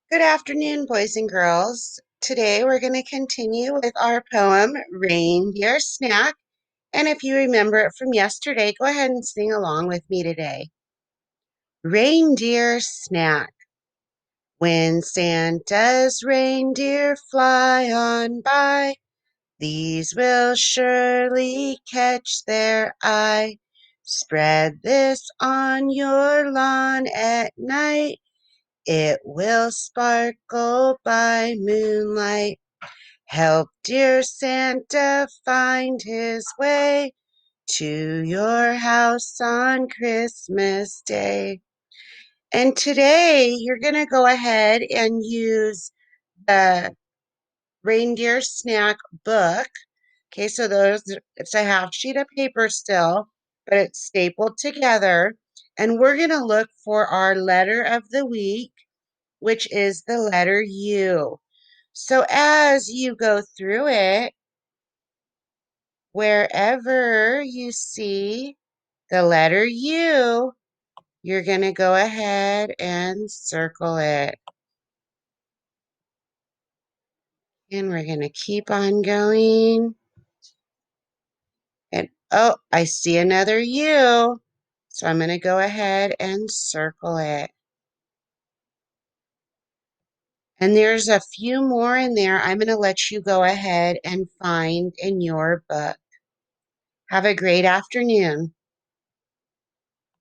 Good afternoon, boys and girls. Today we're going to continue with our poem, Reindeer Snack. And if you remember it from yesterday, go ahead and sing along with me today. Reindeer Snack. When Santa's reindeer fly on by, these will surely catch their eye. Spread this on your lawn at night. It will sparkle by moonlight. Help dear Santa find his way to your house on Christmas Day. And today you're going to go ahead and use the Reindeer Snack book. Okay, so it's a half sheet of paper still, but it's stapled together. And we're going to look for our letter of the week, which is the letter U. So as you go through it, wherever you see the letter U, you're going to go ahead and circle it. And we're going to keep on going. And oh, I see another U. So I'm going to go ahead and circle it. And there's a few more in there I'm going to let you go ahead and find in your book. Have a great afternoon.